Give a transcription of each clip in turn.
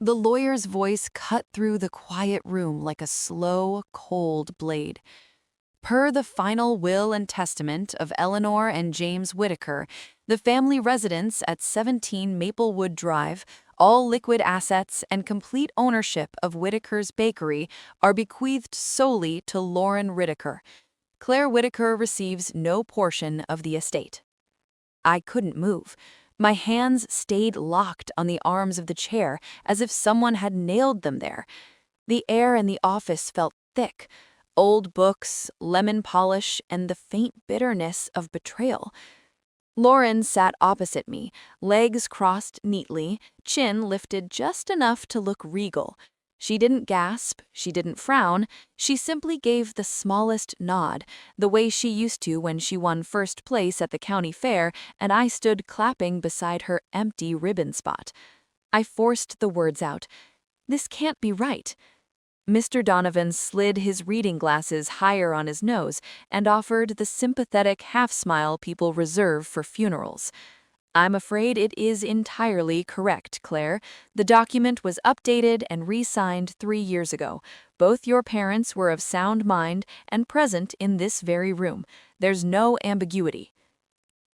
The lawyer's voice cut through the quiet room like a slow, cold blade. Per the final will and testament of Eleanor and James Whitaker, the family residence at 17 Maplewood Drive, all liquid assets and complete ownership of Whitaker's Bakery are bequeathed solely to Lauren Whitaker. Claire Whitaker receives no portion of the estate. I couldn't move. My hands stayed locked on the arms of the chair as if someone had nailed them there. The air in the office felt thick. Old books, lemon polish, and the faint bitterness of betrayal. Lauren sat opposite me, legs crossed neatly, chin lifted just enough to look regal. She didn't gasp, she didn't frown, she simply gave the smallest nod, the way she used to when she won first place at the county fair and I stood clapping beside her empty ribbon spot. I forced the words out. This can't be right. Mr. Donovan slid his reading glasses higher on his nose and offered the sympathetic half-smile people reserve for funerals. I'm afraid it is entirely correct, Claire. The document was updated and re-signed 3 years ago. Both your parents were of sound mind and present in this very room. There's no ambiguity.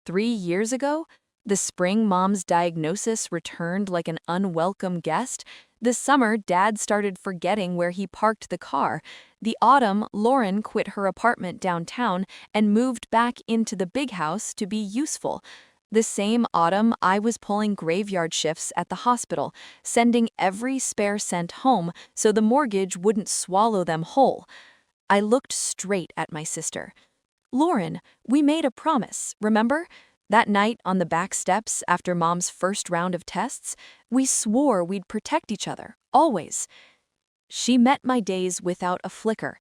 3 years ago? The spring mom's diagnosis returned like an unwelcome guest. This summer, Dad started forgetting where he parked the car. The autumn, Lauren quit her apartment downtown and moved back into the big house to be useful. The same autumn, I was pulling graveyard shifts at the hospital, sending every spare cent home so the mortgage wouldn't swallow them whole. I looked straight at my sister. Lauren, we made a promise, remember? That night on the back steps after Mom's first round of tests, we swore we'd protect each other, always. She met my days without a flicker.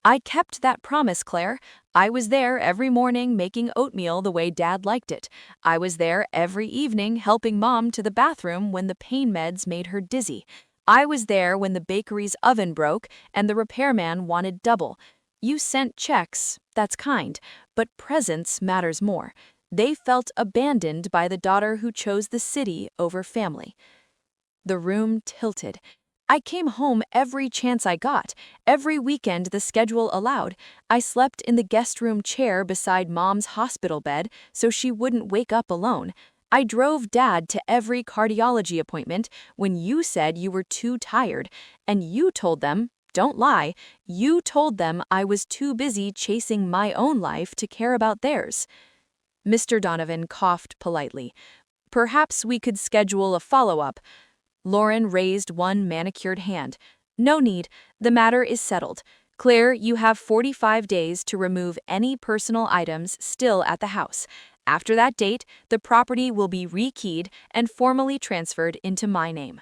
I kept that promise, Claire. I was there every morning making oatmeal the way Dad liked it. I was there every evening helping Mom to the bathroom when the pain meds made her dizzy. I was there when the bakery's oven broke and the repairman wanted double. You sent checks, that's kind, but presence matters more. They felt abandoned by the daughter who chose the city over family. The room tilted. I came home every chance I got, every weekend the schedule allowed. I slept in the guest room chair beside Mom's hospital bed so she wouldn't wake up alone. I drove Dad to every cardiology appointment when you said you were too tired, and you told them, don't lie, you told them I was too busy chasing my own life to care about theirs. Mr. Donovan coughed politely. Perhaps we could schedule a follow-up. Lauren raised one manicured hand. No need. The matter is settled. Claire, you have 45 days to remove any personal items still at the house. After that date, the property will be rekeyed and formally transferred into my name.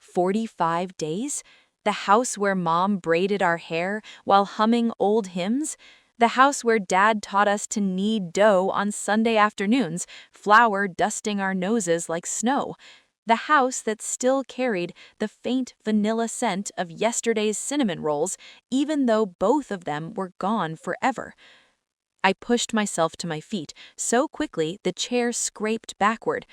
45 days? The house where Mom braided our hair while humming old hymns? The house where Dad taught us to knead dough on Sunday afternoons, flour dusting our noses like snow. The house that still carried the faint vanilla scent of yesterday's cinnamon rolls, even though both of them were gone forever. I pushed myself to my feet so quickly the chair scraped backward.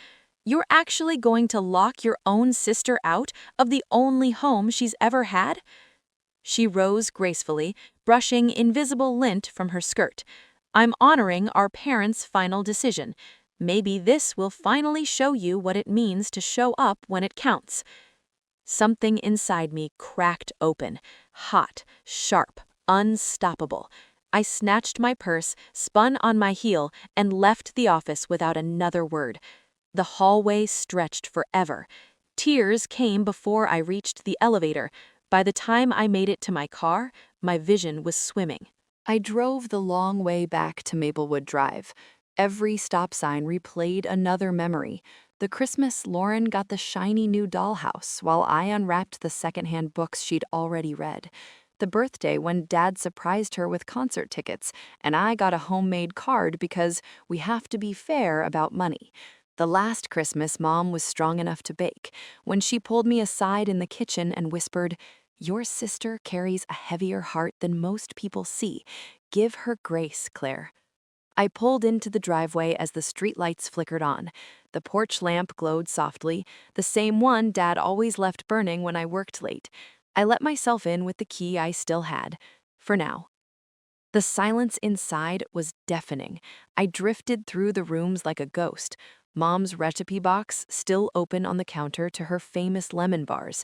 You're actually going to lock your own sister out of the only home she's ever had? She rose gracefully, brushing invisible lint from her skirt. I'm honoring our parents' final decision. Maybe this will finally show you what it means to show up when it counts. Something inside me cracked open, hot, sharp, unstoppable. I snatched my purse, spun on my heel, and left the office without another word. The hallway stretched forever. Tears came before I reached the elevator. By the time I made it to my car, my vision was swimming. I drove the long way back to Maplewood Drive. Every stop sign replayed another memory. The Christmas Lauren got the shiny new dollhouse while I unwrapped the secondhand books she'd already read. The birthday when Dad surprised her with concert tickets, and I got a homemade card because we have to be fair about money. The last Christmas Mom was strong enough to bake, when she pulled me aside in the kitchen and whispered, "Your sister carries a heavier heart than most people see. Give her grace, Claire." I pulled into the driveway as the streetlights flickered on. The porch lamp glowed softly, the same one Dad always left burning when I worked late. I let myself in with the key I still had. For now. The silence inside was deafening. I drifted through the rooms like a ghost. Mom's recipe box still open on the counter to her famous lemon bars.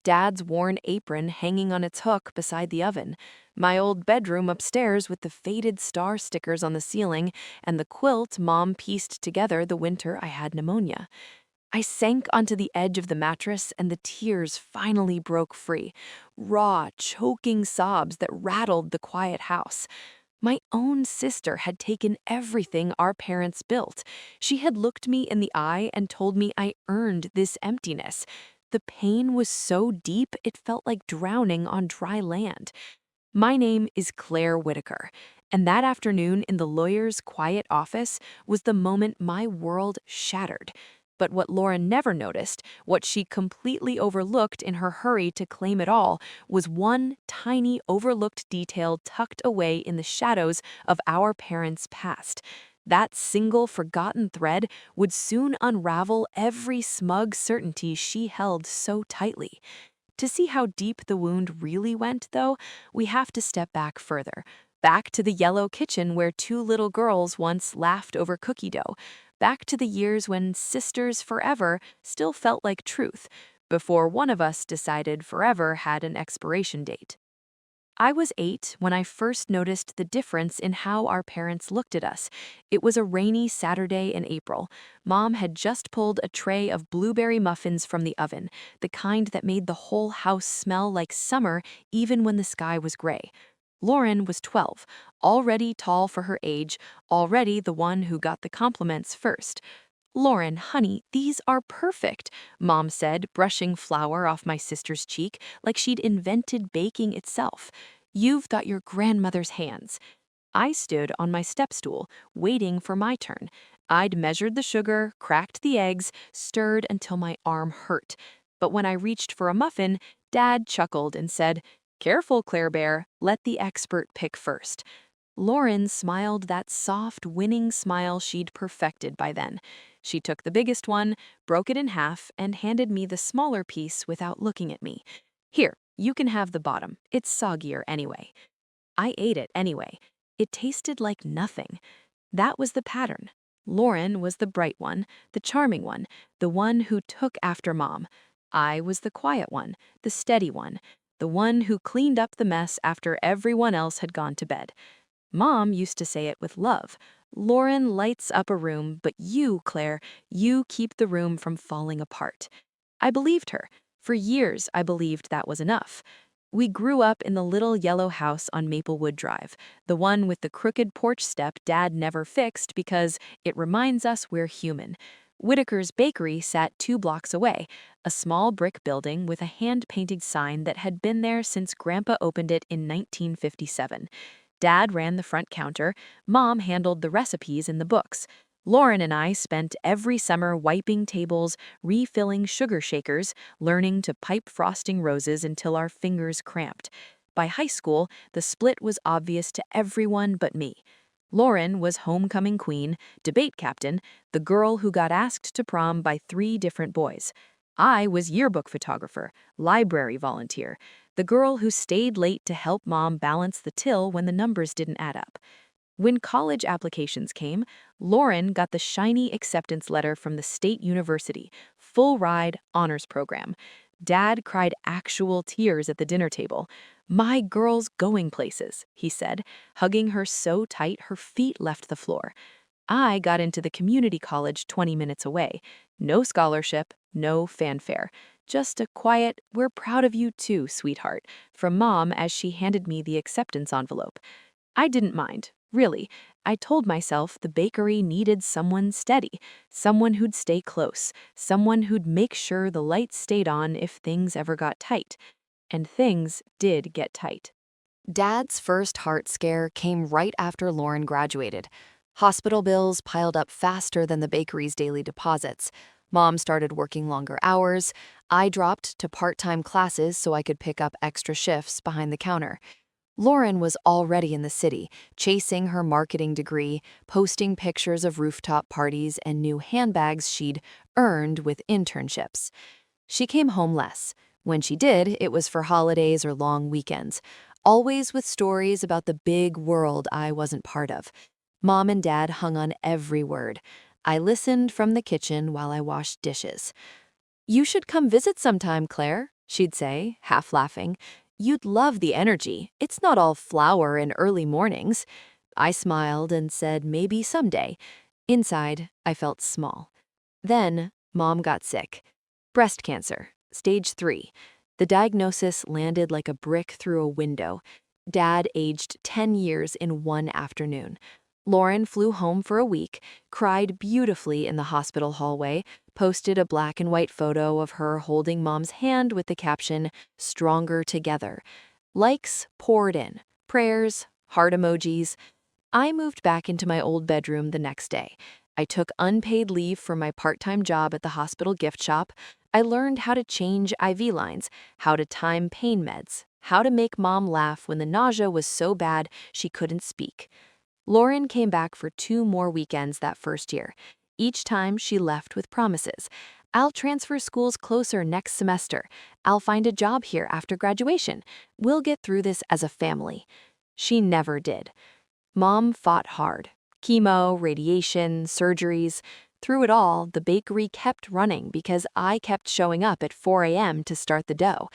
Dad's worn apron hanging on its hook beside the oven. My old bedroom upstairs with the faded star stickers on the ceiling and the quilt Mom pieced together the winter I had pneumonia. I sank onto the edge of the mattress and the tears finally broke free. Raw, choking sobs that rattled the quiet house. My own sister had taken everything our parents built. She had looked me in the eye and told me I earned this emptiness. The pain was so deep it felt like drowning on dry land. My name is Claire Whitaker, and that afternoon in the lawyer's quiet office was the moment my world shattered. But what Lauren never noticed, what she completely overlooked in her hurry to claim it all, was one tiny overlooked detail tucked away in the shadows of our parents' past. That single forgotten thread would soon unravel every smug certainty she held so tightly. To see how deep the wound really went, though, we have to step back further. Back to the yellow kitchen where two little girls once laughed over cookie dough. Back to the years when sisters forever still felt like truth, before one of us decided forever had an expiration date. I was 8 when I first noticed the difference in how our parents looked at us. It was a rainy Saturday in April. Mom had just pulled a tray of blueberry muffins from the oven, the kind that made the whole house smell like summer even when the sky was gray. Lauren was 12, already tall for her age, already the one who got the compliments first. "Lauren, honey, these are perfect," Mom said, brushing flour off my sister's cheek like she'd invented baking itself. "You've got your grandmother's hands." I stood on my step stool, waiting for my turn. I'd measured the sugar, cracked the eggs, stirred until my arm hurt. But when I reached for a muffin, Dad chuckled and said, "Careful, Claire Bear, let the expert pick first." Lauren smiled that soft, winning smile she'd perfected by then. She took the biggest one, broke it in half, and handed me the smaller piece without looking at me. "Here, you can have the bottom. It's soggier anyway." I ate it anyway. It tasted like nothing. That was the pattern. Lauren was the bright one, the charming one, the one who took after Mom. I was the quiet one, the steady one, the one who cleaned up the mess after everyone else had gone to bed. Mom used to say it with love. "Lauren lights up a room, but you, Claire, you keep the room from falling apart." I believed her. For years, I believed that was enough. We grew up in the little yellow house on Maplewood Drive, the one with the crooked porch step Dad never fixed because it reminds us we're human. Whitaker's Bakery sat 2 blocks away, a small brick building with a hand-painted sign that had been there since Grandpa opened it in 1957. Dad ran the front counter, Mom handled the recipes in the books. Lauren and I spent every summer wiping tables, refilling sugar shakers, learning to pipe frosting roses until our fingers cramped. By high school, the split was obvious to everyone but me. Lauren was homecoming queen, debate captain, the girl who got asked to prom by 3 different boys. I was yearbook photographer, library volunteer, the girl who stayed late to help Mom balance the till when the numbers didn't add up. When college applications came, Lauren got the shiny acceptance letter from the state university, full ride honors program. Dad cried actual tears at the dinner table. "My girl's going places," he said, hugging her so tight her feet left the floor. I got into the community college 20 minutes away. No scholarship, no fanfare. Just a quiet, "We're proud of you too, sweetheart," from Mom as she handed me the acceptance envelope. I didn't mind, really. I told myself the bakery needed someone steady, someone who'd stay close, someone who'd make sure the lights stayed on if things ever got tight. And things did get tight. Dad's first heart scare came right after Lauren graduated. Hospital bills piled up faster than the bakery's daily deposits. Mom started working longer hours. I dropped to part-time classes so I could pick up extra shifts behind the counter. Lauren was already in the city, chasing her marketing degree, posting pictures of rooftop parties and new handbags she'd earned with internships. She came home less. When she did, it was for holidays or long weekends, always with stories about the big world I wasn't part of. Mom and Dad hung on every word. I listened from the kitchen while I washed dishes. "You should come visit sometime, Claire," she'd say, half laughing. "You'd love the energy. It's not all flower and early mornings." I smiled and said maybe someday. Inside, I felt small. Then, Mom got sick. Breast cancer, stage 3. The diagnosis landed like a brick through a window. Dad aged 10 years in one afternoon. Lauren flew home for a week, cried beautifully in the hospital hallway, posted a black and white photo of her holding Mom's hand with the caption, "Stronger Together." Likes poured in, prayers, heart emojis. I moved back into my old bedroom the next day. I took unpaid leave for my part-time job at the hospital gift shop. I learned how to change IV lines, how to time pain meds, how to make Mom laugh when the nausea was so bad she couldn't speak. Lauren came back for 2 more weekends that first year. Each time she left with promises. "I'll transfer schools closer next semester. I'll find a job here after graduation. We'll get through this as a family." She never did. Mom fought hard. Chemo, radiation, surgeries. Through it all, the bakery kept running because I kept showing up at 4 a.m. to start the dough.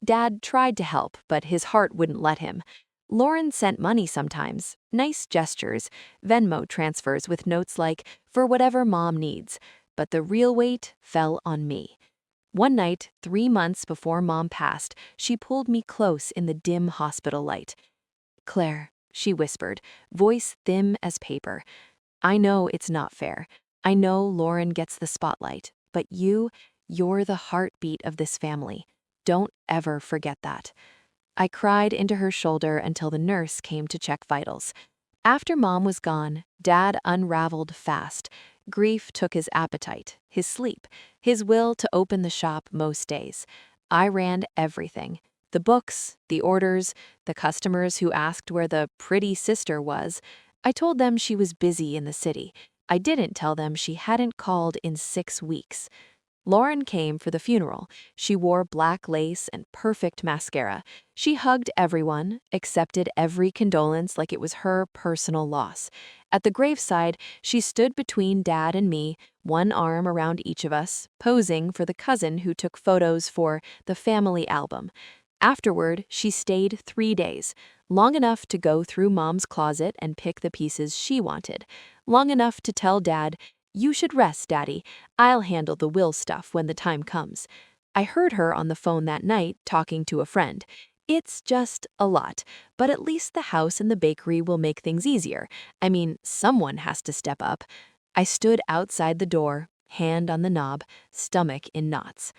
Dad tried to help, but his heart wouldn't let him. Lauren sent money sometimes, nice gestures, Venmo transfers with notes like, "For whatever Mom needs." But the real weight fell on me. One night, 3 months before Mom passed, she pulled me close in the dim hospital light. "Claire," she whispered, voice thin as paper. "I know it's not fair. I know Lauren gets the spotlight, but you're the heartbeat of this family. Don't ever forget that." I cried into her shoulder until the nurse came to check vitals. After Mom was gone, Dad unraveled fast. Grief took his appetite, his sleep, his will to open the shop most days. I ran everything. The books, the orders, the customers who asked where the pretty sister was. I told them she was busy in the city. I didn't tell them she hadn't called in 6 weeks. Lauren came for the funeral. She wore black lace and perfect mascara. She hugged everyone, accepted every condolence like it was her personal loss. At the graveside, she stood between Dad and me, one arm around each of us, posing for the cousin who took photos for the family album. Afterward, she stayed 3 days, long enough to go through Mom's closet and pick the pieces she wanted, long enough to tell Dad, "You should rest, Daddy. I'll handle the will stuff when the time comes." I heard her on the phone that night talking to a friend. "It's just a lot, but at least the house and the bakery will make things easier. I mean, someone has to step up." I stood outside the door, hand on the knob, stomach in knots.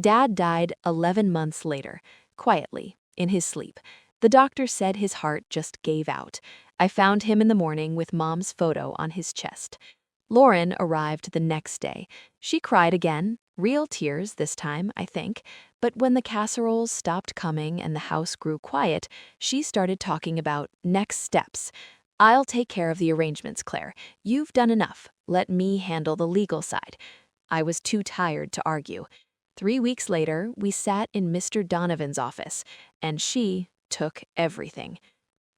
Dad died 11 months later, quietly, in his sleep. The doctor said his heart just gave out. I found him in the morning with Mom's photo on his chest. Lauren arrived the next day. She cried again, real tears this time, I think. But when the casseroles stopped coming and the house grew quiet, she started talking about next steps. "I'll take care of the arrangements, Claire. You've done enough. Let me handle the legal side." I was too tired to argue. 3 weeks later, we sat in Mr. Donovan's office, and she took everything.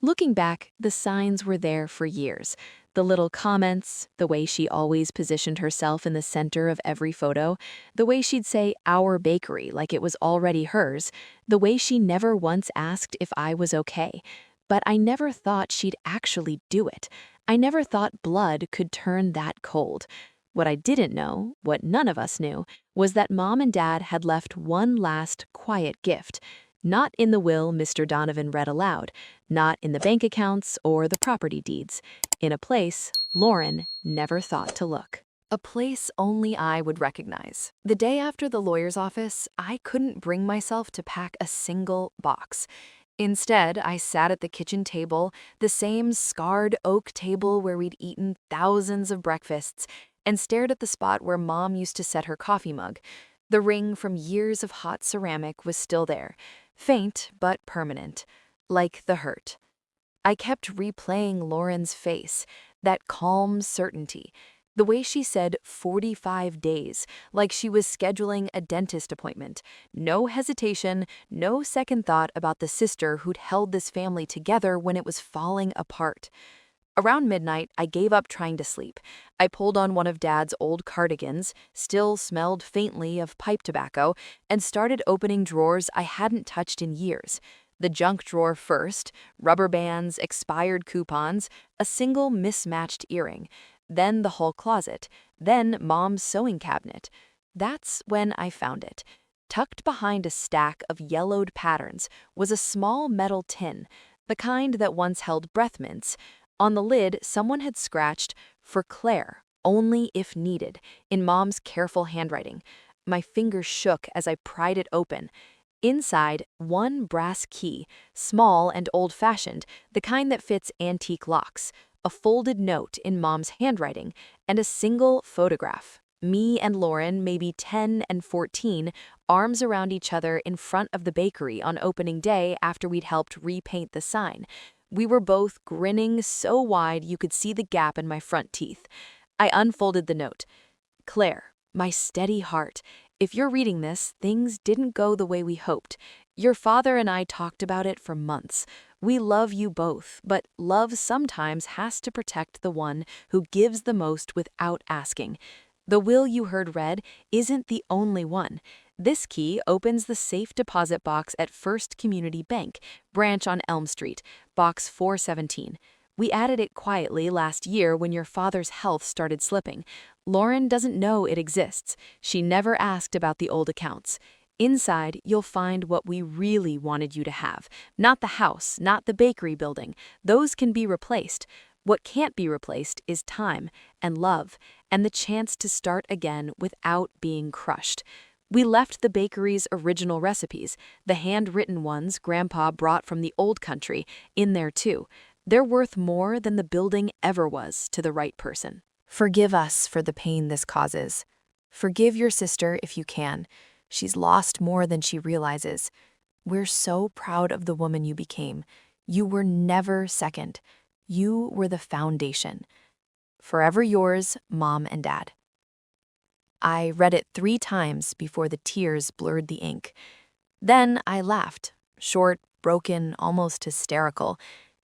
Looking back, the signs were there for years. The little comments, the way she always positioned herself in the center of every photo, the way she'd say "our bakery" like it was already hers, the way she never once asked if I was okay. But I never thought she'd actually do it. I never thought blood could turn that cold. What I didn't know, what none of us knew, was that Mom and Dad had left one last quiet gift. Not in the will Mr. Donovan read aloud, not in the bank accounts or the property deeds. In a place Lauren never thought to look. A place only I would recognize. The day after the lawyer's office, I couldn't bring myself to pack a single box. Instead, I sat at the kitchen table, the same scarred oak table where we'd eaten thousands of breakfasts, and stared at the spot where Mom used to set her coffee mug. The ring from years of hot ceramic was still there, faint but permanent. like the hurt. I kept replaying Lauren's face, that calm certainty, the way she said 45 days, like she was scheduling a dentist appointment. No hesitation, no second thought about the sister who'd held this family together when it was falling apart. Around midnight, I gave up trying to sleep. I pulled on one of Dad's old cardigans, still smelled faintly of pipe tobacco, and started opening drawers I hadn't touched in years. The junk drawer first, rubber bands, expired coupons, a single mismatched earring, then the whole closet, then Mom's sewing cabinet. That's when I found it. Tucked behind a stack of yellowed patterns was a small metal tin, the kind that once held breath mints. On the lid, someone had scratched, "For Claire, only if needed," in Mom's careful handwriting. My fingers shook as I pried it open. Inside, one brass key, small and old-fashioned, the kind that fits antique locks, a folded note in Mom's handwriting, and a single photograph. Me and Lauren, maybe 10 and 14, arms around each other in front of the bakery on opening day after we'd helped repaint the sign. We were both grinning so wide you could see the gap in my front teeth. I unfolded the note. "Claire, my steady heart, if you're reading this, things didn't go the way we hoped. Your father and I talked about it for months. We love you both, but love sometimes has to protect the one who gives the most without asking. The will you heard read isn't the only one. This key opens the safe deposit box at First Community Bank, branch on Elm Street, box 417. We added it quietly last year when your father's health started slipping. Lauren doesn't know it exists. She never asked about the old accounts. Inside, you'll find what we really wanted you to have. Not the house, not the bakery building. Those can be replaced. What can't be replaced is time and love and the chance to start again without being crushed. We left the bakery's original recipes, the handwritten ones Grandpa brought from the old country, in there too. They're worth more than the building ever was to the right person. Forgive us for the pain this causes. Forgive your sister if you can. She's lost more than she realizes. We're so proud of the woman you became. You were never second. You were the foundation. Forever yours, Mom and Dad." I read it 3 times before the tears blurred the ink. Then I laughed, short, broken, almost hysterical.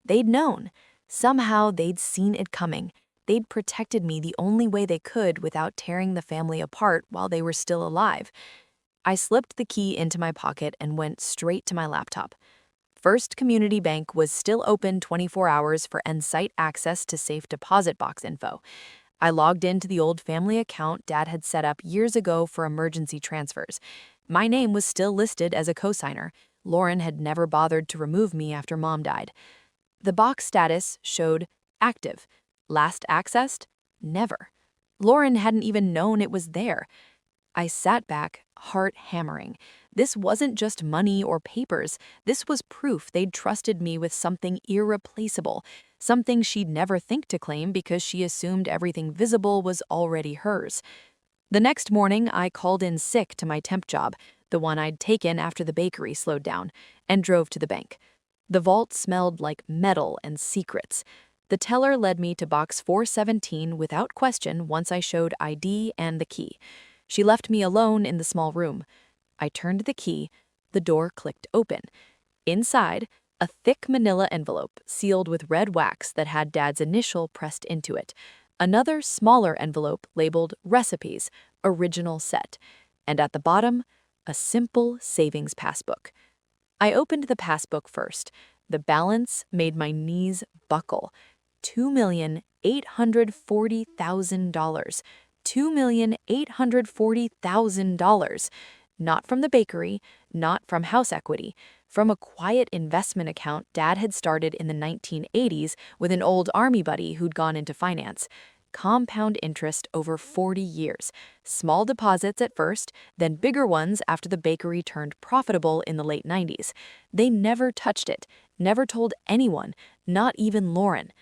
They'd known. Somehow they'd seen it coming. They'd protected me the only way they could without tearing the family apart while they were still alive. I slipped the key into my pocket and went straight to my laptop. First Community Bank was still open 24 hours for on-site access to safe deposit box info. I logged into the old family account Dad had set up years ago for emergency transfers. My name was still listed as a cosigner. Lauren had never bothered to remove me after Mom died. The box status showed active. Last accessed? Never. Lauren hadn't even known it was there. I sat back, heart hammering. This wasn't just money or papers. This was proof they'd trusted me with something irreplaceable, something she'd never think to claim because she assumed everything visible was already hers. The next morning, I called in sick to my temp job, the one I'd taken after the bakery slowed down, and drove to the bank. The vault smelled like metal and secrets. The teller led me to box 417 without question once I showed ID and the key. She left me alone in the small room. I turned the key. The door clicked open. Inside, a thick manila envelope sealed with red wax that had Dad's initial pressed into it. Another smaller envelope labeled Recipes, Original Set. And at the bottom, a simple savings passbook. I opened the passbook first. The balance made my knees buckle. $2,840,000. $2,840,000. Not from the bakery, not from house equity, from a quiet investment account Dad had started in the 1980s with an old army buddy who'd gone into finance. Compound interest over 40 years. Small deposits at first, then bigger ones after the bakery turned profitable in the late 90s. They never touched it, never told anyone, not even Lauren.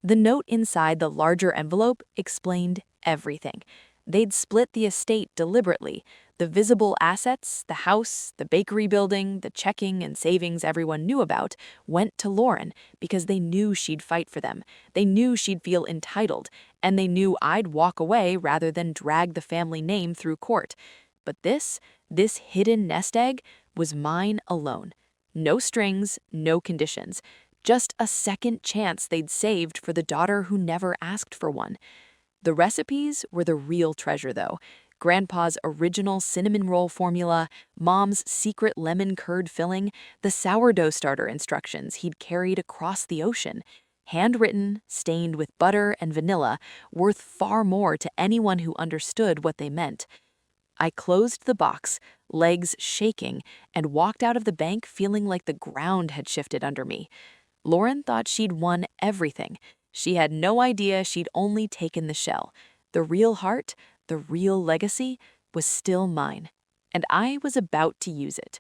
The note inside the larger envelope explained everything. They'd split the estate deliberately. The visible assets, the house, the bakery building, the checking and savings everyone knew about, went to Lauren because they knew she'd fight for them. They knew she'd feel entitled, and they knew I'd walk away rather than drag the family name through court. But this hidden nest egg was mine alone. No strings, no conditions. Just a second chance they'd saved for the daughter who never asked for one. The recipes were the real treasure, though. Grandpa's original cinnamon roll formula, Mom's secret lemon curd filling, the sourdough starter instructions he'd carried across the ocean. Handwritten, stained with butter and vanilla, worth far more to anyone who understood what they meant. I closed the box, legs shaking, and walked out of the bank feeling like the ground had shifted under me. Lauren thought she'd won everything. She had no idea she'd only taken the shell. The real heart, the real legacy, was still mine, and I was about to use it.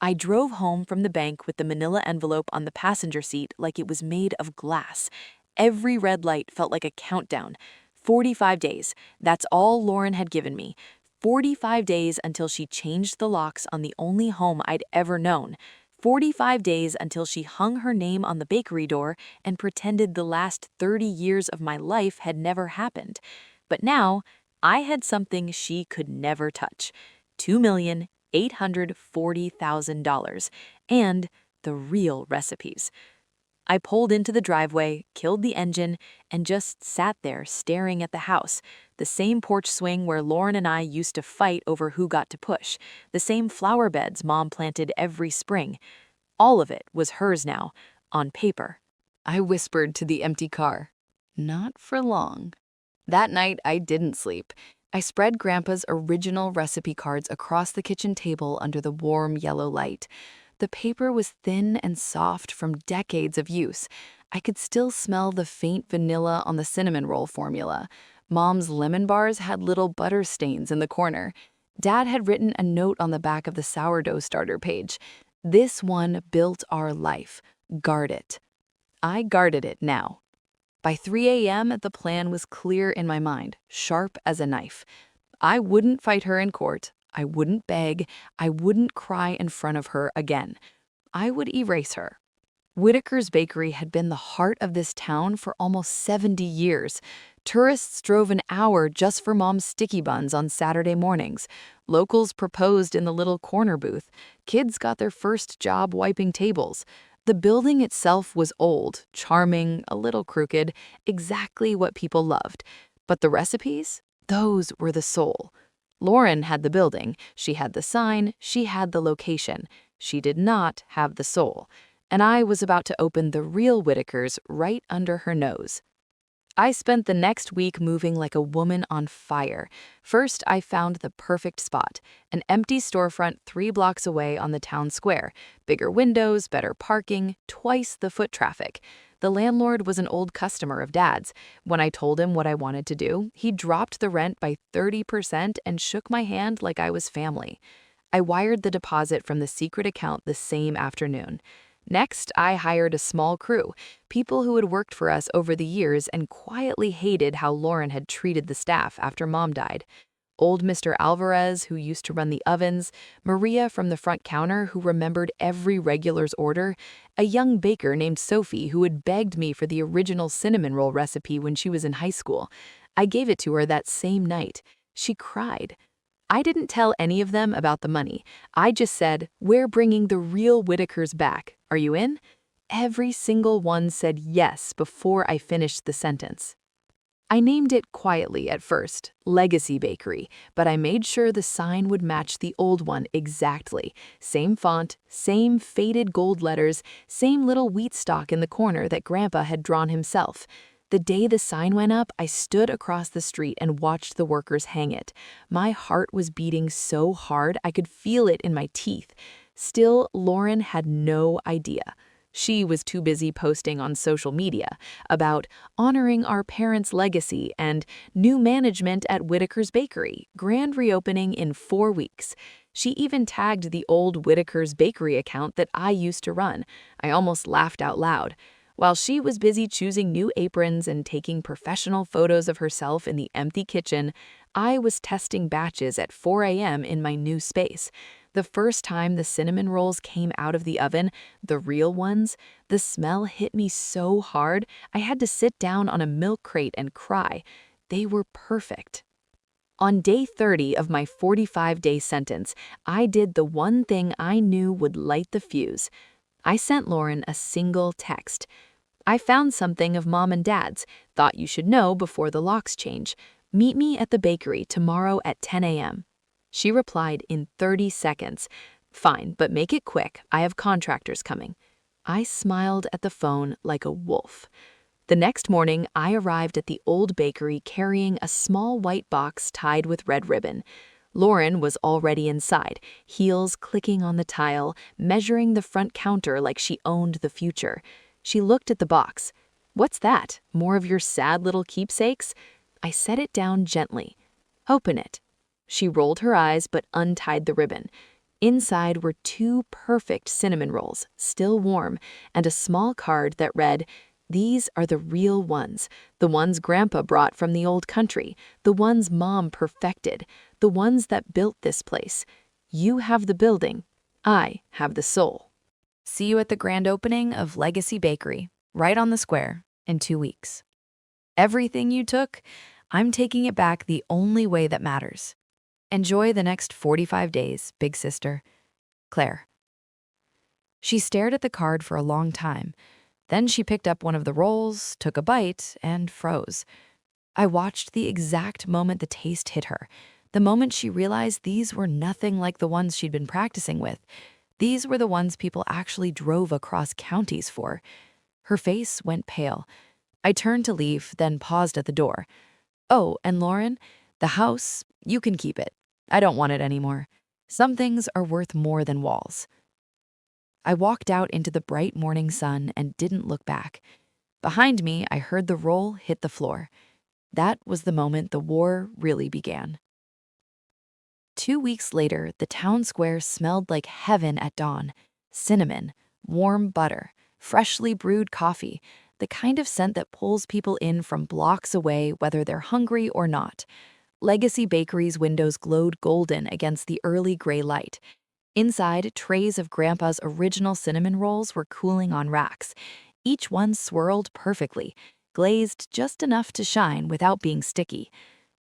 I drove home from the bank with the manila envelope on the passenger seat like it was made of glass. Every red light felt like a countdown. 45 days, that's all Lauren had given me. 45 days until she changed the locks on the only home I'd ever known. 45 days until she hung her name on the bakery door and pretended the last 30 years of my life had never happened. But now, I had something she could never touch. $2,840,000 and the real recipes. I pulled into the driveway, killed the engine, and just sat there staring at the house. The same porch swing where Lauren and I used to fight over who got to push. The same flower beds Mom planted every spring. All of it was hers now, on paper. I whispered to the empty car. Not for long. That night, I didn't sleep. I spread Grandpa's original recipe cards across the kitchen table under the warm yellow light. The paper was thin and soft from decades of use. I could still smell the faint vanilla on the cinnamon roll formula. Mom's lemon bars had little butter stains in the corner. Dad had written a note on the back of the sourdough starter page. This one built our life. Guard it. I guarded it now. By 3 a.m., the plan was clear in my mind, sharp as a knife. I wouldn't fight her in court. I wouldn't beg. I wouldn't cry in front of her again. I would erase her. Whitaker's Bakery had been the heart of this town for almost 70 years. Tourists drove an hour just for Mom's sticky buns on Saturday mornings. Locals proposed in the little corner booth. Kids got their first job wiping tables. The building itself was old, charming, a little crooked, exactly what people loved. But the recipes? Those were the soul. Lauren had the building, she had the sign, she had the location. She did not have the soul. And I was about to open the real Whitakers right under her nose. I spent the next week moving like a woman on fire. First, I found the perfect spot, an empty storefront 3 blocks away on the town square. Bigger windows, better parking, twice the foot traffic. The landlord was an old customer of Dad's. When I told him what I wanted to do, he dropped the rent by 30% and shook my hand like I was family. I wired the deposit from the secret account the same afternoon. Next, I hired a small crew, people who had worked for us over the years and quietly hated how Lauren had treated the staff after Mom died. Old Mr. Alvarez, who used to run the ovens, Maria from the front counter, who remembered every regular's order, a young baker named Sophie who had begged me for the original cinnamon roll recipe when she was in high school. I gave it to her that same night. She cried. I didn't tell any of them about the money. I just said, "We're bringing the real Whitakers back. Are you in?" Every single one said yes before I finished the sentence. I named it quietly at first, Legacy Bakery, but I made sure the sign would match the old one exactly. Same font, same faded gold letters, same little wheat stalk in the corner that Grandpa had drawn himself. The day the sign went up, I stood across the street and watched the workers hang it. My heart was beating so hard I could feel it in my teeth. Still, Lauren had no idea. She was too busy posting on social media about honoring our parents' legacy and new management at Whitaker's Bakery, grand reopening in 4 weeks. She even tagged the old Whitaker's Bakery account that I used to run. I almost laughed out loud. While she was busy choosing new aprons and taking professional photos of herself in the empty kitchen, I was testing batches at 4 a.m. in my new space. The first time the cinnamon rolls came out of the oven, the real ones, the smell hit me so hard I had to sit down on a milk crate and cry. They were perfect. On day 30 of my 45-day sentence, I did the one thing I knew would light the fuse. I sent Lauren a single text. I found something of Mom and Dad's, thought you should know before the locks change. Meet me at the bakery tomorrow at 10 a.m. She replied in 30 seconds. Fine, but make it quick. I have contractors coming. I smiled at the phone like a wolf. The next morning, I arrived at the old bakery carrying a small white box tied with red ribbon. Lauren was already inside, heels clicking on the tile, measuring the front counter like she owned the future. She looked at the box. "What's that? More of your sad little keepsakes?" I set it down gently. "Open it." She rolled her eyes but untied the ribbon. Inside were 2 perfect cinnamon rolls, still warm, and a small card that read, "These are the real ones, the ones Grandpa brought from the old country, the ones Mom perfected, the ones that built this place. You have the building, I have the soul." See you at the grand opening of Legacy Bakery, right on the square, in 2 weeks. Everything you took, I'm taking it back the only way that matters. Enjoy the next 45 days, big sister. Claire. She stared at the card for a long time. Then she picked up one of the rolls, took a bite, and froze. I watched the exact moment the taste hit her, the moment she realized these were nothing like the ones she'd been practicing with. These were the ones people actually drove across counties for. Her face went pale. I turned to leave, then paused at the door. "Oh, and Lauren, the house, you can keep it. I don't want it anymore. Some things are worth more than walls." I walked out into the bright morning sun and didn't look back. Behind me, I heard the roll hit the floor. That was the moment the war really began. 2 weeks later, the town square smelled like heaven at dawn. Cinnamon, warm butter, freshly brewed coffee, the kind of scent that pulls people in from blocks away whether they're hungry or not. Legacy Bakery's windows glowed golden against the early gray light. Inside, trays of Grandpa's original cinnamon rolls were cooling on racks. Each one swirled perfectly, glazed just enough to shine without being sticky.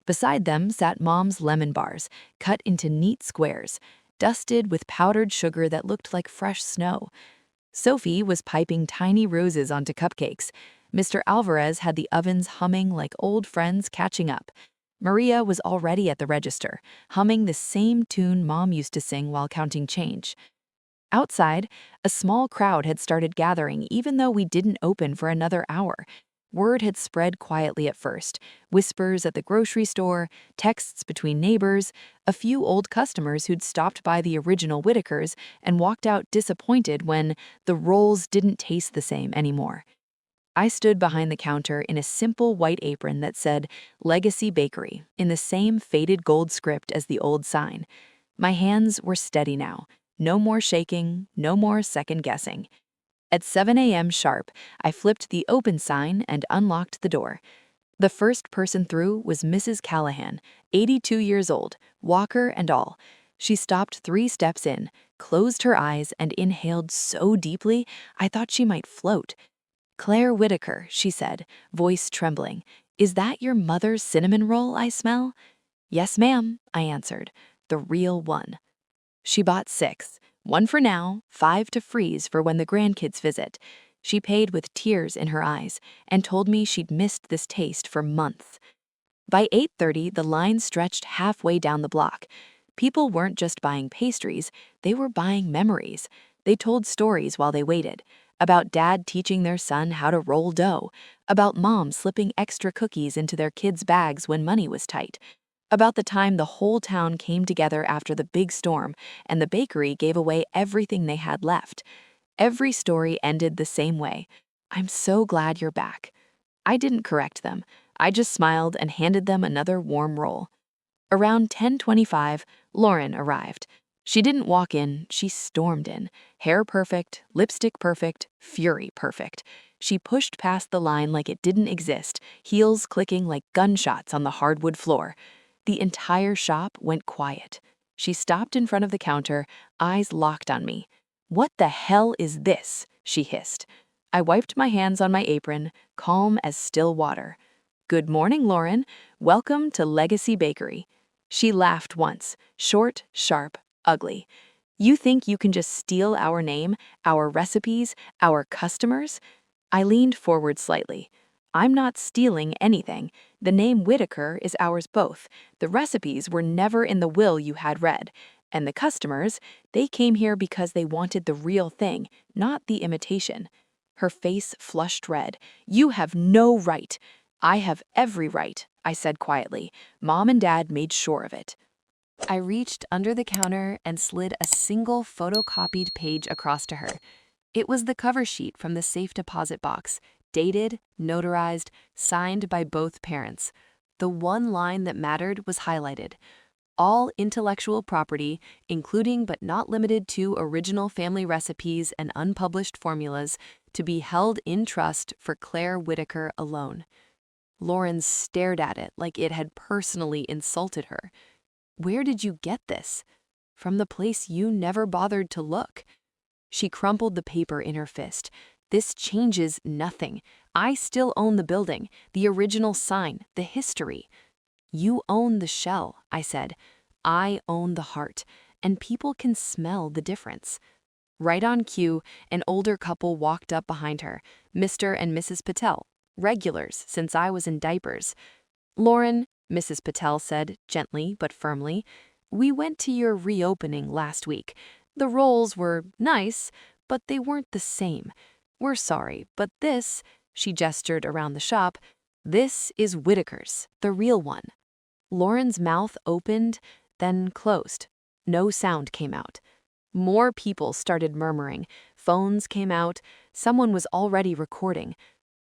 Beside them sat Mom's lemon bars, cut into neat squares, dusted with powdered sugar that looked like fresh snow. Sophie was piping tiny roses onto cupcakes. Mr. Alvarez had the ovens humming like old friends catching up. Maria was already at the register, humming the same tune Mom used to sing while counting change. Outside, a small crowd had started gathering even though we didn't open for another hour. Word had spread quietly at first, whispers at the grocery store, texts between neighbors, a few old customers who'd stopped by the original Whitakers and walked out disappointed when the rolls didn't taste the same anymore. I stood behind the counter in a simple white apron that said Legacy Bakery in the same faded gold script as the old sign. My hands were steady now. No more shaking, no more second guessing. At 7 a.m. sharp, I flipped the open sign and unlocked the door. The first person through was Mrs. Callahan, 82 years old, walker and all. She stopped 3 steps in, closed her eyes, and inhaled so deeply I thought she might float. "Claire Whitaker," she said, voice trembling. "Is that your mother's cinnamon roll I smell?" "Yes, ma'am," I answered, "the real one." She bought 6, 1 for now, 5 to freeze for when the grandkids visit. She paid with tears in her eyes and told me she'd missed this taste for months. By 8:30, the line stretched halfway down the block. People weren't just buying pastries, they were buying memories. They told stories while they waited. About Dad teaching their son how to roll dough, about Mom slipping extra cookies into their kids' bags when money was tight, about the time the whole town came together after the big storm and the bakery gave away everything they had left. Every story ended the same way. "I'm so glad you're back." I didn't correct them. I just smiled and handed them another warm roll. Around 10:25, Lauren arrived. She didn't walk in, she stormed in. Hair perfect, lipstick perfect, fury perfect. She pushed past the line like it didn't exist, heels clicking like gunshots on the hardwood floor. The entire shop went quiet. She stopped in front of the counter, eyes locked on me. "What the hell is this?" she hissed. I wiped my hands on my apron, calm as still water. "Good morning, Lauren. Welcome to Legacy Bakery." She laughed once, short, sharp, ugly. "You think you can just steal our name, our recipes, our customers?" I leaned forward slightly. "I'm not stealing anything. The name Whitaker is ours both. The recipes were never in the will you had read. And the customers, they came here because they wanted the real thing, not the imitation." Her face flushed red. "You have no right." "I have every right," I said quietly. "Mom and Dad made sure of it." I reached under the counter and slid a single photocopied page across to her. It was the cover sheet from the safe deposit box, dated, notarized, signed by both parents. The one line that mattered was highlighted. "All intellectual property, including but not limited to original family recipes and unpublished formulas, to be held in trust for Claire Whitaker alone." Lauren stared at it like it had personally insulted her. "Where did you get this?" "From the place you never bothered to look." She crumpled the paper in her fist. "This changes nothing. I still own the building, the original sign, the history." "You own the shell," I said. "I own the heart, and people can smell the difference." Right on cue, an older couple walked up behind her, Mr. and Mrs. Patel, regulars since I was in diapers. "Lauren," Mrs. Patel said, gently but firmly, "we went to your reopening last week. The rolls were nice, but they weren't the same. We're sorry, but this," she gestured around the shop, "this is Whitaker's, the real one." Lauren's mouth opened, then closed. No sound came out. More people started murmuring. Phones came out. Someone was already recording.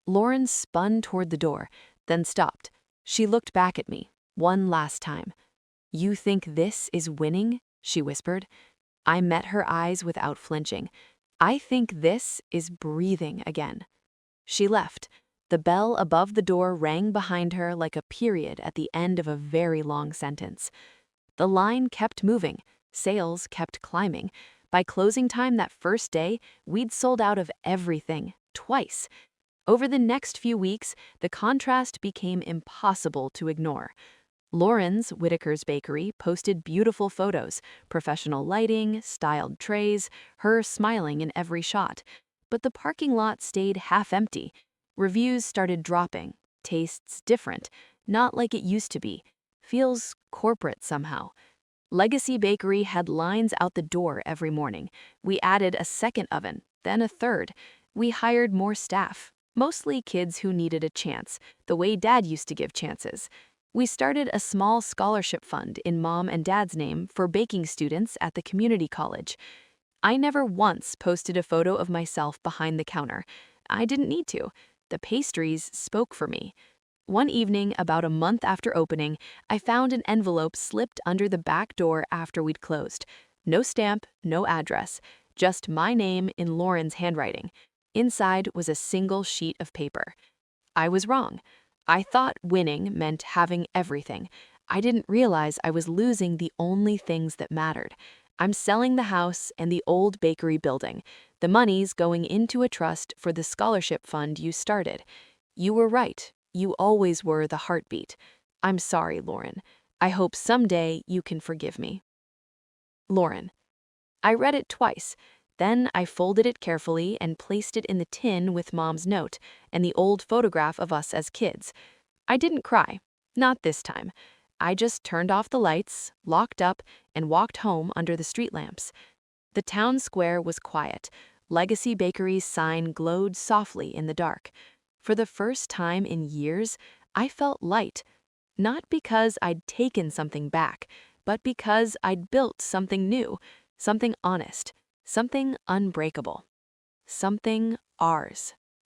Lauren spun toward the door, then stopped. She looked back at me, one last time. "You think this is winning?" she whispered. I met her eyes without flinching. "I think this is breathing again." She left. The bell above the door rang behind her like a period at the end of a very long sentence. The line kept moving. Sales kept climbing. By closing time that first day, we'd sold out of everything, twice. Over the next few weeks, the contrast became impossible to ignore. Lauren's, Whitaker's Bakery, posted beautiful photos, professional lighting, styled trays, her smiling in every shot. But the parking lot stayed half empty. Reviews started dropping, tastes different, not like it used to be. Feels corporate somehow. Legacy Bakery had lines out the door every morning. We added a second oven, then a third. We hired more staff, mostly kids who needed a chance, the way Dad used to give chances. We started a small scholarship fund in Mom and Dad's name for baking students at the community college. I never once posted a photo of myself behind the counter. I didn't need to. The pastries spoke for me. One evening, about a month after opening, I found an envelope slipped under the back door after we'd closed. No stamp, no address, just my name in Lauren's handwriting. Inside was a single sheet of paper. I was wrong. I thought winning meant having everything. I didn't realize I was losing the only things that mattered. I'm selling the house and the old bakery building. The money's going into a trust for the scholarship fund you started. You were right. You always were the heartbeat. I'm sorry, Lauren. I hope someday you can forgive me. Lauren. I read it twice. Then I folded it carefully and placed it in the tin with Mom's note and the old photograph of us as kids. I didn't cry. Not this time. I just turned off the lights, locked up, and walked home under the street lamps. The town square was quiet. Legacy Bakery's sign glowed softly in the dark. For the first time in years, I felt light. Not because I'd taken something back, but because I'd built something new, something honest, something unbreakable, something ours.